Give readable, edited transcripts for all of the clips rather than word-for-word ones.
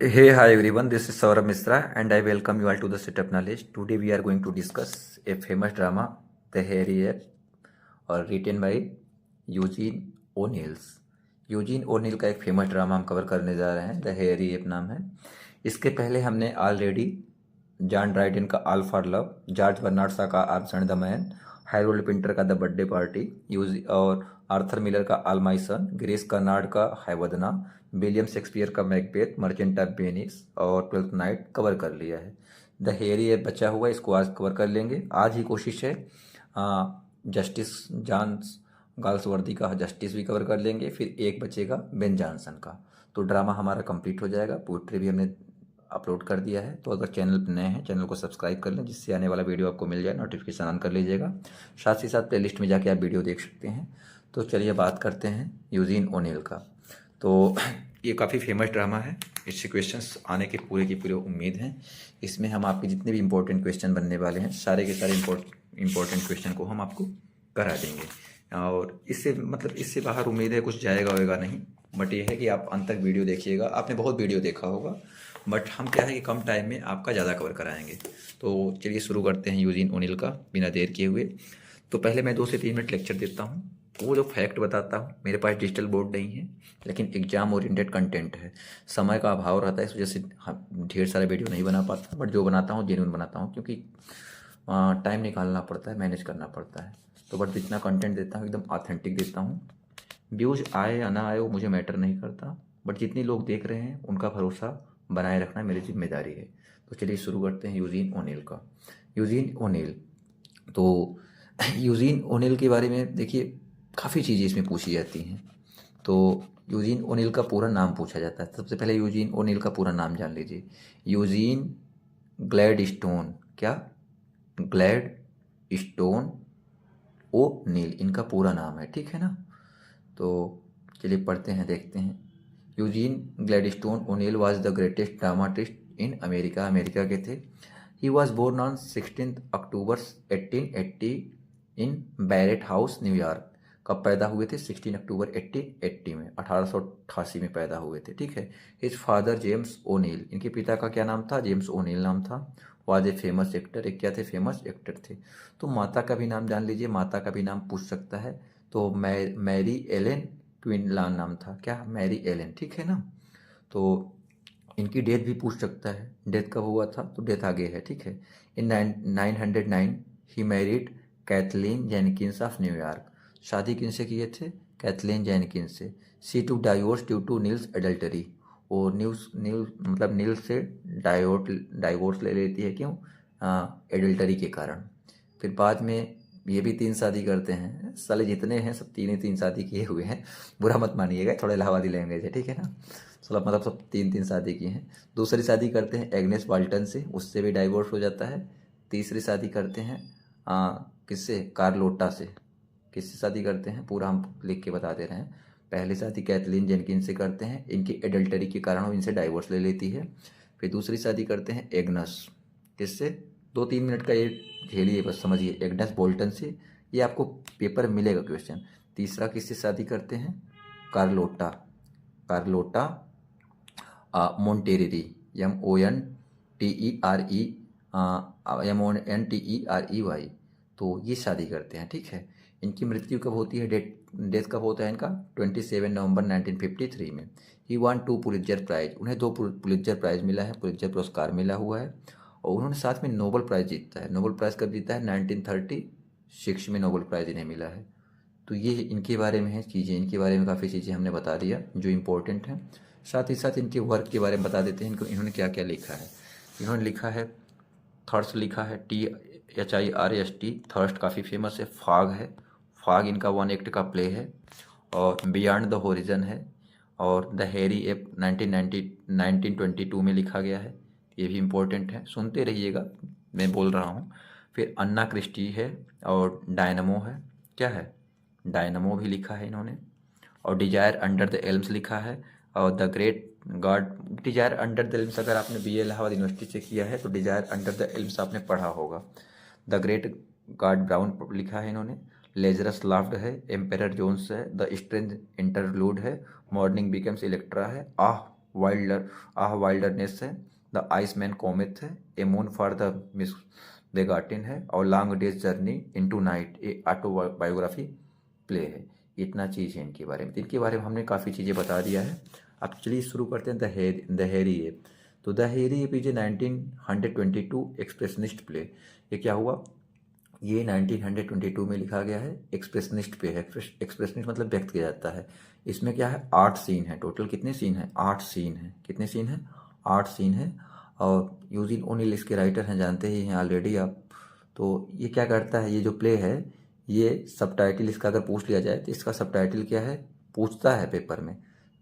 Hey, hi everyone. This is Saurabh Misra, and I welcome you all to the Setup Knowledge. Today we are going to discuss a famous drama, The Harrier, और written by Eugene O'Neill's. Eugene O'Neill का एक famous drama हम cover करने जा रहे हैं, the hairy app नाम है। इसके पहले हमने ऑलरेडी जॉन ड्राइडन का all for love, George Bernard Shaw का archer the man, Harold Pinter का द बर्थडे पार्टी, यूज और आर्थर मिलर का all my son, Girish Karnad का हैवदना, विलियम शेक्सपियर का मैकबेथ, मर्चेंट ऑफ वेनिस और ट्वेल्थ नाइट कवर कर लिया है। द हैरी एप बचा हुआ, इसको आज कवर कर लेंगे। आज ही कोशिश है जस्टिस जॉन गाल्सवर्दी का जस्टिस भी कवर कर लेंगे, फिर एक बचेगा बेन जॉनसन का। तो ड्रामा हमारा कंप्लीट हो जाएगा। पोइट्री भी हमने अपलोड कर दिया है, तो अगर चैनल पर नए हैं चैनल को सब्सक्राइब कर लें, जिससे आने वाला वीडियो आपको मिल जाए, नोटिफिकेशन ऑन कर लीजिएगा। साथ ही साथ प्लेलिस्ट में जाके आप वीडियो देख सकते हैं। तो चलिए बात करते हैं यूजीन ओनील का। तो ये काफ़ी फेमस ड्रामा है, इससे क्वेश्चंस आने के पूरे उम्मीद हैं। इसमें हम आपके जितने भी इंपॉर्टेंट क्वेश्चन बनने वाले हैं, सारे के सारे इंपॉर्टेंट क्वेश्चन को हम आपको करा देंगे। और इससे मतलब इससे बाहर उम्मीद है कुछ जाएगा होएगा नहीं, बट ये है कि आप अंत तक वीडियो देखिएगा। आपने बहुत वीडियो देखा होगा, बट हम क्या है कि कम टाइम में आपका ज़्यादा कवर कराएंगे। तो चलिए शुरू करते हैं यूजीन ओनील का बिना देर किए हुए। तो पहले मैं 2 से 3 मिनट लेक्चर देता हूँ, वो जो फैक्ट बताता हूँ। मेरे पास डिजिटल बोर्ड नहीं है, लेकिन एग्जाम ओरिएंटेड कंटेंट है, समय का अभाव रहता है, इस वजह से ढेर सारे वीडियो नहीं बना पाता, बट जो बनाता हूँ जेन्युइन बनाता हूँ, क्योंकि टाइम निकालना पड़ता है, मैनेज करना पड़ता है। तो बट जितना कंटेंट देता हूँ एकदम ऑथेंटिक देता हूँ। व्यूज़ आए या ना आए वो मुझे मैटर नहीं करता, बट जितने लोग देख रहे हैं उनका भरोसा बनाए रखना मेरी जिम्मेदारी है। तो चलिए शुरू करते हैं यूजीन ओनील का। यूजीन ओनील, तो यूजीन ओनील के बारे में देखिए काफ़ी चीज़ें इसमें पूछी जाती हैं। तो यूजीन ओनील का पूरा नाम पूछा जाता है। सबसे पहले यूजीन ओनील का पूरा नाम जान लीजिए। यूजीन ग्लैडस्टोन, क्या? ग्लैडस्टोन ओ नील इनका पूरा नाम है, ठीक है ना। तो चलिए पढ़ते हैं, देखते हैं। Eugene Gladstone O'Neill was the greatest dramatist in America, America के थे। He was born on 16 October 1880 in Barrett House, New York. कब पैदा हुए थे? 16 अक्टूबर 1880 में, 1888 में पैदा हुए थे, ठीक है। हिज फादर जेम्स ओनील, इनके पिता का क्या नाम था? जेम्स ओनील नाम था। वाज ए फेमस एक्टर, एक क्या थे? फेमस एक्टर थे। तो माता का भी नाम जान लीजिए, माता का भी नाम पूछ सकता है। तो मैरी एलेन क्विनलान नाम था, क्या? मैरी एलेन, ठीक है ना। तो इनकी डेथ भी पूछ सकता है, डेथ कब हुआ था? तो डेथ आगे है, ठीक है। इन 909 ही married Kathleen Jenkins of New York. शादी किनसे किए थे? कैथलीन जेनकिंस से। She to divorce due to Neil's adultery, वो न्यूज न्यूज मतलब नील से डाइवोर्स ले लेती है, क्यों? एडल्टरी के कारण। फिर बाद में ये भी 3 शादी करते हैं। साले जितने हैं सब तीन ही 3 शादी किए हुए हैं, बुरा मत मानिएगा, थोड़ा इलाहाबादी लैंग्वेज है, ठीक है ना। मतलब सब 3 3 शादी की हैं। दूसरी शादी करते हैं एग्नेस वाल्टन से, उससे भी डाइवोर्स हो जाता है। तीसरी शादी करते हैं किससे? कार्लोटा से। किससे शादी करते हैं पूरा हम लिख के बता दे रहे हैं। पहली शादी कैथलीन जेनकिन से करते हैं, इनकी एडल्टरी के कारण वो इनसे डाइवोर्स ले लेती है। फिर दूसरी शादी करते हैं एग्नस, किससे? 2 3 मिनट का ये झेलिए, बस समझिए, एग्नस बोल्टन से। ये आपको पेपर मिलेगा क्वेश्चन। तीसरा किससे शादी करते हैं? कार्लोटा, कार्लोटा मोन्टेरेरी, MONTEREY, तो ये शादी करते हैं, ठीक है। इनकी मृत्यु कब होती है? डेथ कब होता है इनका? 27 नवंबर 1953 में। ही वन 2 पुलित्जर प्राइज, उन्हें 2 पुलित्जर प्राइज मिला है, पुलित्जर पुरस्कार मिला हुआ है। और उन्होंने साथ में नोबल प्राइज जीता है। नोबल प्राइज कब जीता है? 1936 में नोबल प्राइज इन्हें मिला है। तो ये इनके बारे में है चीज़ें, इनके बारे में काफ़ी चीज़ें हमने बता दिया जो इम्पोर्टेंट हैं। साथ ही साथ इनके वर्क के बारे में बता देते हैं, इनको इन्होंने क्या क्या लिखा है। इन्होंने लिखा है थर्स्ट, लिखा है THIRST, थर्स्ट काफ़ी फेमस है। फाग है, फाग इनका 1 एक्ट का प्ले है। और बियॉन्ड द होरिजन है। और द हैरी एप 1922 में लिखा गया है, ये भी इम्पोर्टेंट है, सुनते रहिएगा मैं बोल रहा हूँ। फिर अन्ना क्रिस्टी है और डायनमो है, क्या है? डायनमो भी लिखा है इन्होंने। और डिजायर अंडर द एल्म्स लिखा है। और the great god, desire under the elms अगर आपने BA इलाहाबाद यूनिवर्सिटी से किया है तो डिजायर अंडर द एल्म्स आपने पढ़ा होगा। द ग्रेट गॉड ब्राउन लिखा है इन्होंने। लेजरस लाफ्ड है। एम्पेरर जोन्स है। द स्ट्रेंज इंटरलूड है। मॉर्निंग बिकम्स इलेक्ट्रा है। आह वाइल्डरनेस है, द आइसमैन कॉमेट है, a moon for the miss the garden है, और long day's journey into night a autobiography play है। इतना चीज़ है इनके बारे में। तो इनके बारे में हमने काफ़ी चीज़ें बता दिया है। अब चलिए शुरू करते हैं द हैरी एप। तो the hairy ape is a 1922 expressionist play. ये क्या हुआ, ये 1922 में लिखा गया है, एक्सप्रेशनिस्ट पे है। एक्सप्रेशनिस्ट मतलब व्यक्त किया जाता है। इसमें क्या है, 8 सीन है। टोटल कितने सीन हैं, 8 सीन हैं। कितने सीन हैं, 8 सीन हैं। और यूजिन ओनिल इसके राइटर हैं, जानते ही हैं ऑलरेडी आप। तो ये क्या करता है, ये जो प्ले है, ये सबटाइटल इसका अगर पूछ लिया जाए तो इसका सबटाइटल क्या है, पूछता है पेपर में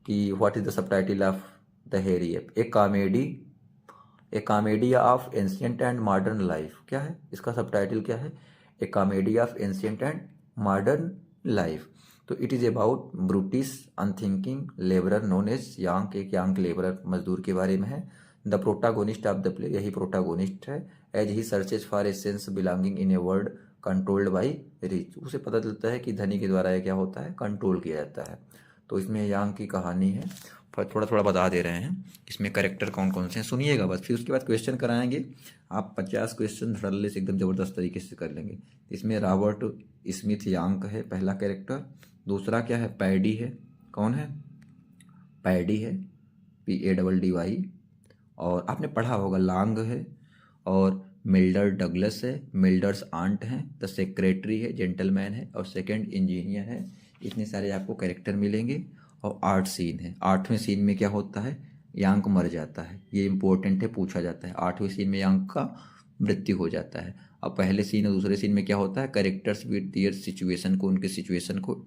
कि what is the subtitle of the hairy ape. A comedy of ancient and modern life. क्या है इसका सबटाइटल, क्या है, a comedy of ancient and modern life. तो it is about brutish unthinking labourer known as Yank. एक Yank labourer मजदूर के बारे में है। The protagonist of the play, यही प्रोटागोनिस्ट है। As he searches for a sense belonging in a world controlled by rich. उसे पता चलता है कि धनी के द्वारा यह क्या होता है, कंट्रोल किया जाता है। तो इसमें यांग की कहानी है, पर थोड़ा थोड़ा बता दे रहे हैं। इसमें करेक्टर कौन कौन से हैं सुनिएगा बस, फिर उसके बाद क्वेश्चन कराएंगे। आप 50 क्वेश्चन धड़ल्ले से एकदम ज़बरदस्त तरीके से कर लेंगे। इसमें रॉबर्ट स्मिथ यांग है पहला कैरेक्टर। दूसरा क्या है, पैडी है। कौन है, पैडी है, PADDY। और आपने पढ़ा होगा, लॉन्ग है। और मिल्डर डगलस है, मिल्डर्स आंट हैं। द सेक्रेटरी है, जेंटलमैन है। और सेकंड इंजीनियर है। इतने सारे आपको कैरेक्टर मिलेंगे। और 8 सीन है। 8वें सीन में क्या होता है, यांग मर जाता है। ये इंपॉर्टेंट है, पूछा जाता है। 8वें सीन में यांग का मृत्यु हो जाता है। अब पहले सीन और दूसरे सीन में क्या होता है, कैरेक्टर्स विद दियर सिचुएशन को, उनके सिचुएशन को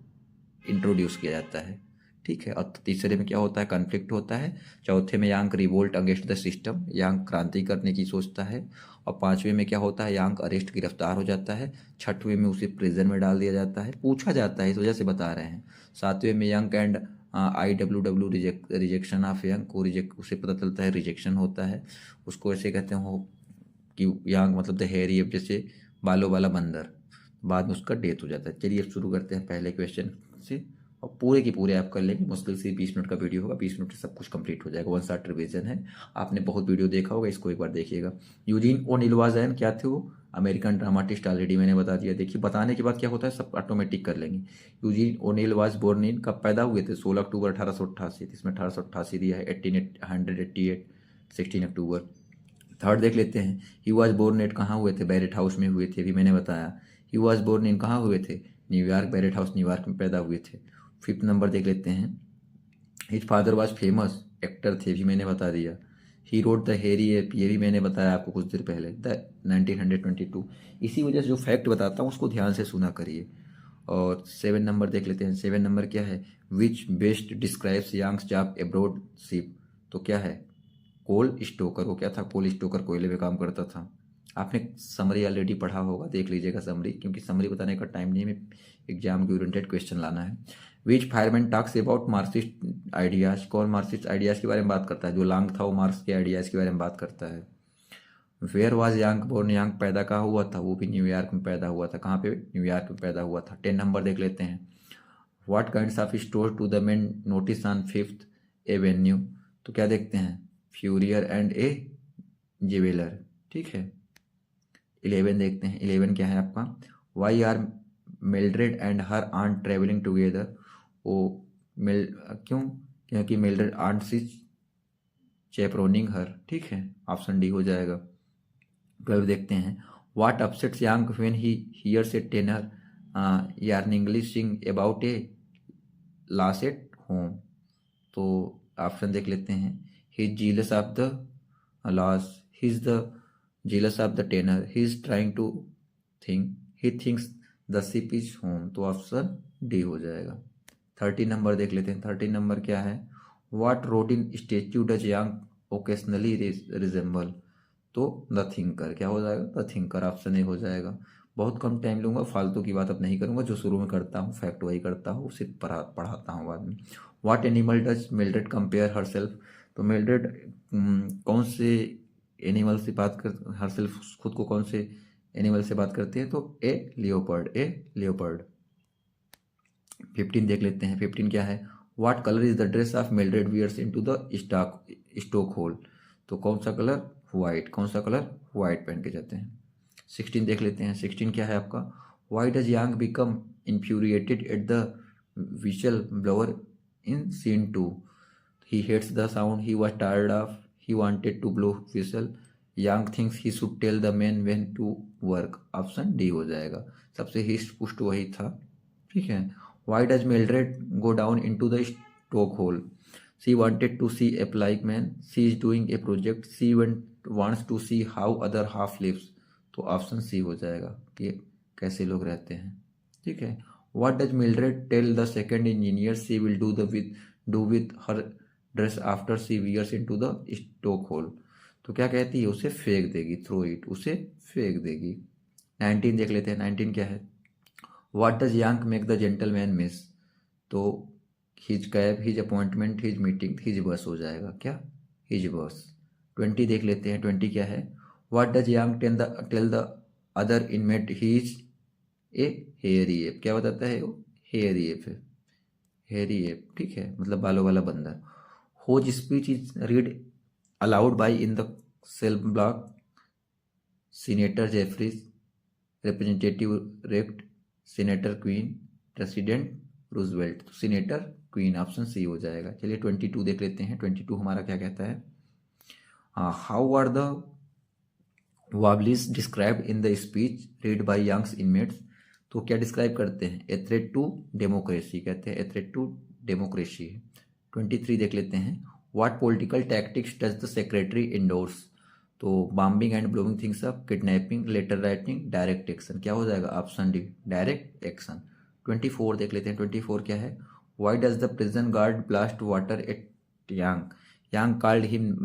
इंट्रोड्यूस किया जाता है। ठीक है। और तीसरे में क्या होता है, कॉन्फ्लिक्ट होता है। चौथे में यांग रिवोल्ट अगेंस्ट द सिस्टम, यांग क्रांति करने की सोचता है। और 5वें में क्या होता है, यांग अरेस्ट गिरफ्तार हो जाता है। 6वें में उसे प्रिजन में डाल दिया जाता है, पूछा जाता है, इस वजह से बता रहे हैं। 7वें में young and IWW rejection of young को उसे पता चलता है रिजेक्शन होता है। उसको ऐसे कहते हो कि यंग मतलब द हैरी एप, जैसे बालों वाला बंदर। बाद में उसका डेथ हो जाता है। चलिए अब शुरू करते हैं पहले क्वेश्चन से, और पूरे की पूरे आप कर लेंगे। मुश्किल से 20 मिनट का वीडियो होगा, 20 मिनट से सब कुछ कंप्लीट हो जाएगा। 1 शॉट रिवीजन है, आपने बहुत वीडियो देखा होगा, इसको एक बार देखिएगा। यूजीन ओनिल वाज एन, क्या थे वो, अमेरिकन ड्रामाटिस्ट। ऑलरेडी मैंने बता दिया। देखिए बताने के बाद क्या होता है, सब ऑटोमेटिक कर लेंगे। Eugene O'Neill was born in, कब पैदा हुए थे, 16 अक्टूबर 1888। इसमें 1888 दिया है। 1888 16 अक्टूबर। थर्ड देख लेते हैं, ही वॉज बोर्न एट, कहाँ हुए थे, बैरेट हाउस में हुए थे, अभी मैंने बताया। ही वॉज बोर्न इन कहाँ हुए थे, न्यूयॉर्क, बैरेट हाउस न्यूयॉर्क में पैदा हुए थे। 5th नंबर देख लेते हैं, his father was famous, actor थे, भी मैंने बता दिया। ही रोड द हैरी एप, ये भी मैंने बताया आपको कुछ देर पहले, द 1922। इसी वजह से जो फैक्ट बताता हूँ उसको ध्यान से सुना करिए। और 7 नंबर देख लेते हैं। 7 नंबर क्या है, which best describes Yank's job aboard ship. तो क्या है, कोल स्टोकर। वो क्या था, कोल स्टोकर, कोयले में काम करता था। आपने समरी ऑलरेडी पढ़ा होगा, देख लीजिएगा समरी, क्योंकि समरी बताने का टाइम नहीं है, एग्जाम के ओरिएंटेड क्वेश्चन लाना है। Which fireman talks about Marxist ideas, कौन मार्क्सिस्ट आइडियाज के बारे में बात करता है, जो लॉन्ग था वो मार्क्स के आइडियाज के बारे में बात करता है। वेयर वाज यांग बोर्न, यांग पैदा कहाँ हुआ था, वो भी न्यूयॉर्क में पैदा हुआ था। कहाँ पे, न्यूयॉर्क में पैदा हुआ था। 10 नंबर देख लेते हैं, what kinds of store to the men notice on 5th avenue. तो क्या देखते हैं, फ्यूरियर एंड ए जेवेलर। ठीक है। 11 देखते हैं। 11 क्या है आपका, why are Mildred and her aunt travelling together. वो क्यों, क्योंकि मिल्ड्रेड आंट सी चैपरोनिंग हर। ठीक है, ऑप्शन डी हो जाएगा। 12 देखते हैं, what upsets Yank when he hears a tenor yearningly sing about a loss at home. तो ऑप्शन देख लेते हैं, he is jealous of the loss, he is the jealous of the tenor, he is trying to think, he thinks the ship is home. तो option D हो जाएगा। 30 number देख लेते हैं। 30 नंबर क्या है, what Rodin statue does Yang occasionally resemble. तो the thinker, क्या हो जाएगा, द थिंकर, ऑप्शन ए हो जाएगा। बहुत कम टाइम लूंगा, फालतू की बात अब नहीं करूंगा, जो शुरू में करता हूँ फैक्ट वही करता हूँ, उसे पढ़ाता हूँ बाद में। What animal does Mildred compare her self. तो मिल्ड्रेड कौन से एनिमल से बात कर, हर सेल्फ खुद को कौन से एनिमल से बात करती है, तो ए लियोपर्ड, ए लियोपर्ड। 15 देख लेते हैं। 15 क्या है, what colour is the dress of Mildred wears into the stoke hole, तो कौन सा कलर, वाइट, कौन सा कलर, वाइट पहन के जाते हैं। 16 देख लेते हैं, 16 क्या है आपका, why does Yank become infuriated at the whistle blower in scene 2, he hates the sound he was tired of, he wanted to blow whistle, young thinks he should tell the men when to work, option D हो जाएगा, सबसे hist पुस्ट वही था, ठीक है। why does Mildred go down into the stoke hole, she wanted to see a like man, she is doing a project, she wants to see how other half lives, तो option C हो जाएगा, ये कैसे लोग रहते हैं, ठीक है। what does Mildred tell the second engineer she will do with her dress after she wears into the stoke hole, तो क्या कहती है, उसे फेंक देगी, थ्रो इट, उसे फेंक देगी। 19 देख लेते हैं, 19 क्या है, what does Yank make the gentleman miss, तो his cab, his appointment, his meeting, his bus हो जाएगा, क्या, हिज बस। 20 देख लेते हैं, 20 क्या है, what does Yank tell the other inmate his a hairy ape, क्या बताता है वो, हेयरी एप है, हेयरी एप, ठीक है, मतलब बालों वाला बंदर। whose speech is read aloud by in the cell block, senator Jeffries, representative Recht, senator Queen, president Roosevelt, तो सीनेटर क्वीन, ऑप्शन सी हो जाएगा। चलिए 22 देख लेते हैं, 22 हमारा क्या कहता है, how are the wobblies described in the speech read by Yank's inmates, तो क्या डिस्क्राइब करते हैं, ए थ्रेट टू डेमोक्रेसी, कहते हैं ए थ्रेट टू डेमोक्रेसी है। 23 देख लेते हैं, what political tactics does the secretary endorse, तो bombing and blowing things up, kidnapping, letter writing, direct action, क्या हो जाएगा, ऑप्शन डी, डायरेक्ट एक्शन। 24 देख लेते हैं, 24 क्या है, why does the prison guard blast water at Yank, Yank called him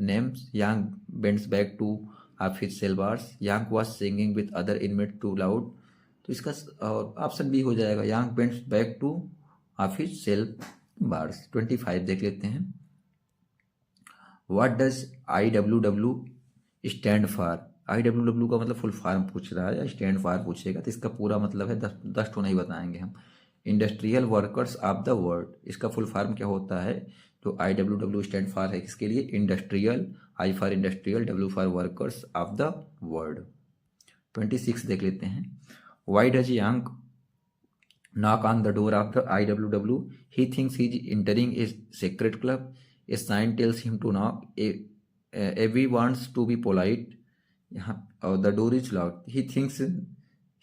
names, Yank bends back two of his cell bars, Yank was singing with other inmate too loud, तो इसका option B हो जाएगा, Yank bends back two of his cell bars. 25 देख लेते हैं, what does IWW stand for, IWW का मतलब full form पूछ रहा है या स्टैंड फॉर पूछेगा, तो इसका पूरा मतलब है 10 तो नहीं बताएंगे हम। Industrial workers of the world, इसका फुल फॉर्म क्या होता है, तो IWW स्टैंड फॉर है किसके लिए, industrial, I for industrial, W for workers of the world. 26 देख लेते हैं, why does Yang knock on the door of the IWW, he thinks he is entering a secret club, a sign tells him to knock, Avi wants to be polite, the door is locked, he thinks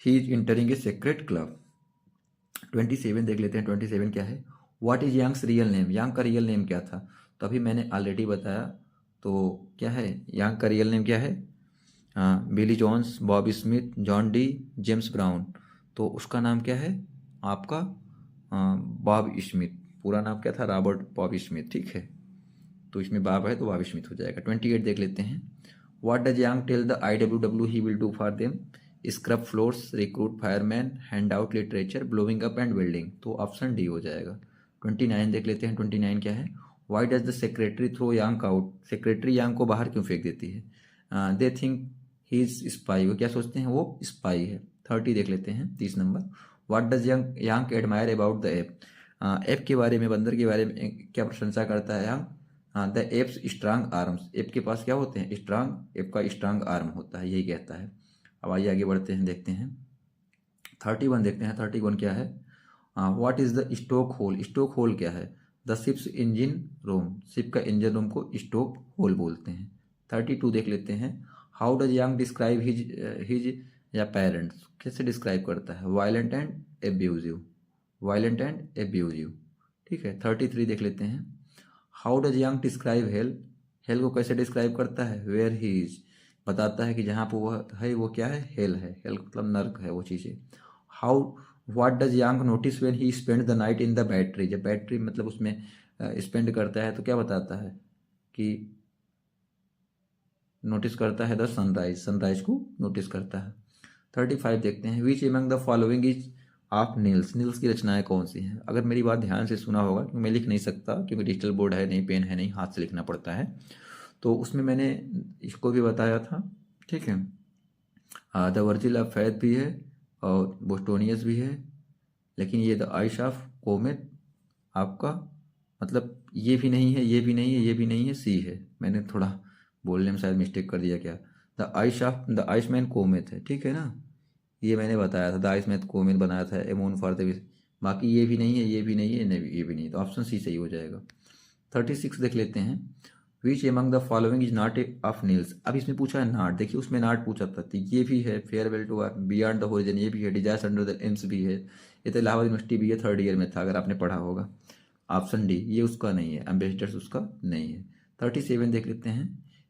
he is entering a secret club। 27 देख लेते हैं, 27 क्या है, what is Yank's real name, Yank का real name क्या था, तो अभी मैंने ऑलरेडी बताया, तो क्या है, यंग का रियल नेम क्या है, Billy Jones, Bob Smith, John Dee, James Brown, तो उसका नाम क्या है आपका, बॉब स्मिथ, पूरा नाम क्या था, रॉबर्ट बॉब स्मिथ, ठीक है, तो इसमें बॉब है तो बॉब स्मिथ हो जाएगा। 28 देख लेते हैं, what does Yank tell the IWW he will do for them, scrub floors, recruit fireman, hand out literature, blowing up and building, तो ऑप्शन डी हो जाएगा। 29 देख लेते हैं, 29 क्या है, why does the secretary throw Yank out, secretary Yank को बाहर क्यों फेंक देती है, they think he is spy, वो क्या सोचते हैं, वो स्पाई है। 30 देख लेते हैं, 30 number, what does Yang admire about the app, app के बारे में, बंदर के बारे में क्या प्रशंसा करता है Yank, the ape's strong arms, ape के पास क्या होते हैं, स्ट्रांग, एप का स्ट्रांग आर्म होता है, यही कहता है। अब आइए आगे बढ़ते हैं, देखते हैं 31 देखते हैं, 31 क्या है, what is the stoke hole, stoke hole क्या है, the ship's engine room, ship का इंजन रूम को स्टोक होल बोलते हैं। 32 देख लेते हैं, how does Yank describe his या पेरेंट्स, कैसे डिस्क्राइब करता है, violent and abusive, violent and abusive, ठीक है। 33 देख लेते हैं, how does Yank describe hell, hell को कैसे डिस्क्राइब करता है, वेयर ही इज, बताता है कि जहाँ पर वह है वो क्या है, हेल है, हेल मतलब नर्क है वो चीज़ें। How what does Yang notice when he spend the night in the battery, जब बैटरी मतलब उसमें स्पेंड करता है तो क्या बताता है कि नोटिस करता है द सनराइज, सनराइज को नोटिस करता है। 35 देखते हैं, which among the following is of Niels, Niels की रचनाएं कौन सी हैं, अगर मेरी बात ध्यान से सुना होगा, क्योंकि मैं लिख नहीं सकता क्योंकि डिजिटल बोर्ड है नहीं, पेन है नहीं, हाथ से लिखना पड़ता है, तो उसमें मैंने इसको भी बताया था, ठीक है। द वर्जिल ऑफ फैथ भी है और बोस्टोनियस भी है, लेकिन ये द आइश ऑफ कोमेट आपका मतलब ये भी नहीं है, ये भी नहीं है, ये भी नहीं है, सी है। मैंने थोड़ा बोलने में शायद मिस्टेक कर दिया क्या। द आइस मैन कोमेट है, ठीक है ना, ये मैंने बताया था, द आइस मैन कोमेट बनाया था एमोन फॉर द। बाकी ये भी नहीं है, ये भी नहीं है, ये भी नहीं है, तो ऑप्शन सी सही हो जाएगा। 36 देख लेते हैं। Which among the following is not a of Niels. अब इसमें पूछा है नाट, देखिए उसमें नाट पूछा था, तो ये भी है, farewell to beyond the horizon ये भी है, डिजायर्स अंडर द एम्स भी है, ये तो इलाहाबाद यूनिवर्सिटी भी है, थर्ड ईयर में था अगर आपने पढ़ा होगा। ऑप्शन डी ये उसका नहीं है, एम्बेसडर्स उसका नहीं है। 37 देख लेते हैं।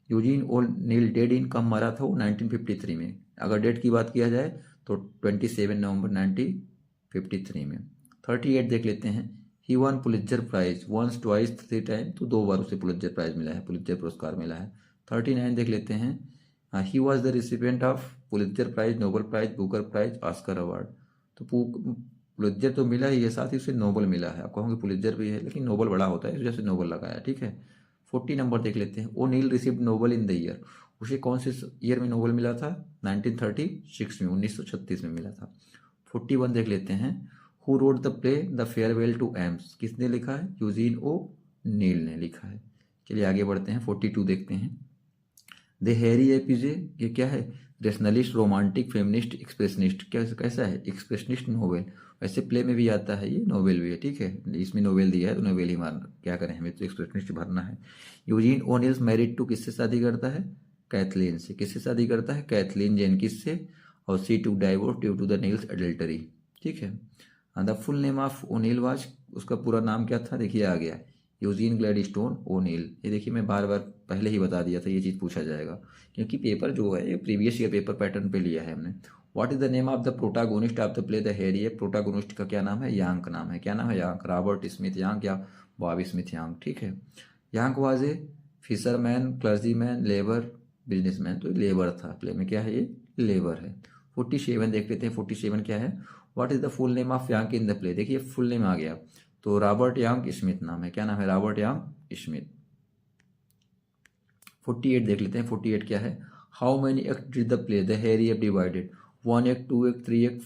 यूजीन ओ नील डेड इन कब मरा था वो 1953 में। अगर डेट की बात किया जाए तो 27 नवंबर 1953 में। 38 देख लेते हैं। He won Pulitzer prize once twice three time, तो 2 बार उसे पुलित्जर प्राइज मिला है, पुलित्जर पुरस्कार मिला है। 39 देख लेते हैं। He was the recipient of Pulitzer prize, Nobel prize, Booker prize, Oscar award. तो पुलित्जर तो मिला ही है, साथ ही उसे नोबल मिला है। आप कहोगे पुलित्जर भी है लेकिन नोबल बड़ा होता है, इस वजह से नोबल लगाया, ठीक है। 40 नंबर देख लेते हैं। O'Neill received Nobel in the year, उसे कौन से ईयर में नोबल मिला था? 1936 में, 1936 में मिला था। 41 देख लेते हैं। Who wrote the play the farewell to arms, किसने लिखा है? यूजीन ओ नील ने लिखा है। चलिए आगे बढ़ते हैं, 42 देखते हैं। द हैरी एपीजे, ये क्या है? रेशनलिस्ट, रोमांटिक, फेमिनिस्ट, एक्सप्रेशनिस्ट, कैसा है? Expressionist novel. वैसे प्ले में भी आता है, ये नोवेल भी है, ठीक है, इसमें नोवेल दिया है तो नोवेल ही मारना, क्या करें, हमें तो एक्सप्रेशनिस्ट भरना है। यूजीन ओनिल्स मैरिड टू, किससे शादी करता है? कैथलीन से। किससे शादी करता है? कैथलीन जेनकिस से। और she to divorce due to the Neil's adultery, ठीक है। The full name of O'Neill was, उसका पूरा नाम क्या था? देखिए आ गया, यूजीन ग्लैडस्टोन ओनील। ये देखिए मैं बार बार पहले ही बता दिया था ये चीज़ पूछा जाएगा, क्योंकि पेपर जो है ये प्रीवियस ईयर पेपर पैटर्न पे लिया है हमने। What is the name of the protagonist of the play the Harry? ये प्रोटागोनिस्ट का क्या नाम है? यांक नाम है। क्या नाम है? यांक, रॉबर्ट स्मिथ यांक या बॉबी स्मिथ यांक, ठीक है। Rank was a fisherman, clergyman, labour, businessman. तो लेबर था, प्ले में क्या है? ये लेबर है। 47 देख लेते हैं। 47 क्या है? What is the full name of rank in the play? देखिए फुल नेम आ गया, तो रॉबर्ट यांक स्मिथ नाम है। क्या नाम है? Robert rank Smith. 48 देख लेते हैं। 48 क्या है? How many act did the play the hairy have divided? 1 act, 2 act, 3 act,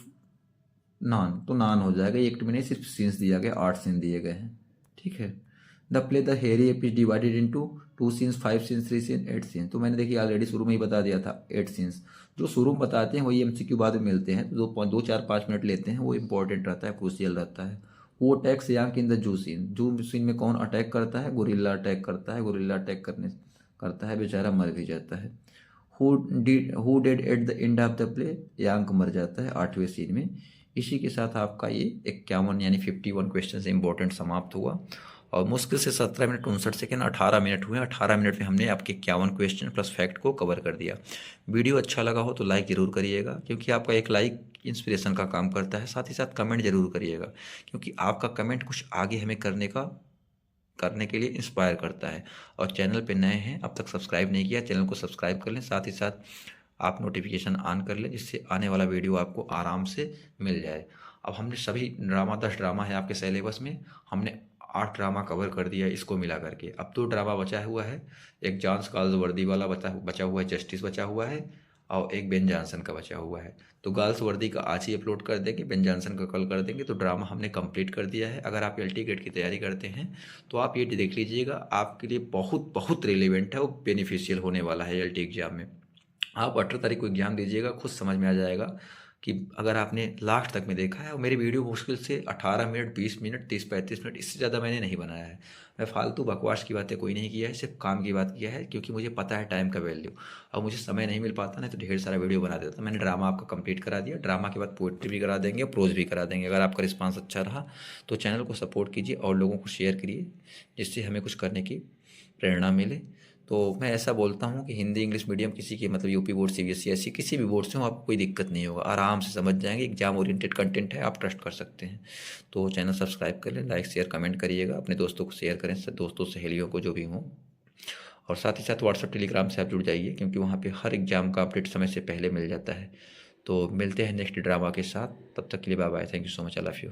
none, तो नान हो जाएगा। एक्ट में नहीं, सिर्फ सीन्स दिया गया, 8 सीन दिए गए हैं, ठीक है। The play the hairy ape is divided into 2 scenes, 5 scenes, 3 scene, 8 scenes. तो मैंने देखिए ऑलरेडी शुरू में ही बता दिया था 8 सीन्स। जो शुरू में बताते हैं वही एमसीक्यू बाद में मिलते हैं, तो 2-4-5 मिनट लेते हैं, वो इंपॉर्टेंट रहता है, क्रूशियल रहता है। वो attacks Yank in the zoo scene, zoo scene में कौन अटैक करता है? गोरिल्ला अटैक करता है। गोरिल्ला अटैक करता है, बेचारा मर भी जाता है। Who dead at the end of the play? Rank मर जाता है 8वें सीन में। इसी के साथ आपका ये 51 यानी 51 क्वेश्चन से इंपॉर्टेंट समाप्त हुआ, और मुश्किल से 17 मिनट 59 सेकेंड, 18 मिनट हुए। 18 मिनट में हमने आपके 51 क्वेश्चन प्लस फैक्ट को कवर कर दिया। वीडियो अच्छा लगा हो तो लाइक ज़रूर करिएगा, क्योंकि आपका एक लाइक इंस्पिरेशन का काम करता है। साथ ही साथ कमेंट जरूर करिएगा, क्योंकि आपका कमेंट कुछ आगे हमें करने के लिए इंस्पायर करता है। और चैनल पे नए हैं, अब तक सब्सक्राइब नहीं किया, चैनल को सब्सक्राइब कर लें। साथ ही साथ आप नोटिफिकेशन ऑन कर लें, जिससे आने वाला वीडियो आपको आराम से मिल जाए। अब हमने सभी ड्रामा 10 ड्रामा है आपके सिलेबस में, हमने 8 ड्रामा कवर कर दिया इसको मिला करके। अब 2 ड्रामा बचा हुआ है, एक जॉन्स गर्ल्स वर्दी वाला बचा हुआ है, जस्टिस बचा हुआ है, और एक बेन जॉनसन का बचा हुआ है। तो गर्ल्स वर्दी का आज ही अपलोड कर देंगे, बेन जॉनसन का कल कर देंगे। तो ड्रामा हमने कंप्लीट कर दिया है। अगर आप एलटी ग्रेड की तैयारी करते हैं तो आप ये देख लीजिएगा, आपके लिए बहुत बहुत रिलेवेंट है, वो बेनिफिशियल होने वाला है एलटी एग्जाम में। आप 18 तारीख को एग्जाम दीजिएगा, खुद समझ में आ जाएगा कि अगर आपने लास्ट तक में देखा है। और मेरी वीडियो मुश्किल से 18 मिनट, 20 मिनट, 30-35 मिनट, इससे ज़्यादा मैंने नहीं बनाया है। मैं फालतू बकवास की बातें कोई नहीं किया है, सिर्फ काम की बात किया है, क्योंकि मुझे पता है टाइम का वैल्यू। और मुझे समय नहीं मिल पाता, नहीं तो ढेर सारा वीडियो बना देता। मैंने ड्रामा आपका कंप्लीट करा दिया, ड्रामा के बाद पोइट्री भी करा देंगे, प्रोज भी करा देंगे। अगर आपका रिस्पांस अच्छा रहा तो चैनल को सपोर्ट कीजिए और लोगों को शेयर करिए, जिससे हमें कुछ करने की प्रेरणा मिले। तो मैं ऐसा बोलता हूँ कि हिंदी इंग्लिश मीडियम किसी की, मतलब यूपी बोर्ड, सीबीएसई, ऐसी किसी भी बोर्ड से हो, आपको कोई दिक्कत नहीं होगा, आराम से समझ जाएंगे। एग्जाम ओरिएंटेड कंटेंट है, आप ट्रस्ट कर सकते हैं। तो चैनल सब्सक्राइब कर लें, लाइक शेयर कमेंट करिएगा, अपने दोस्तों को शेयर करें, दोस्तों सहेलियों को जो भी हों। और साथ ही साथ व्हाट्सअप टेलीग्राम से आप जुड़ जाइए, क्योंकि वहाँ पे हर एग्जाम का अपडेट समय से पहले मिल जाता है। तो मिलते हैं नेक्स्ट ड्रामा के साथ, तब तक के लिए bye bye, thank you so much, I love you.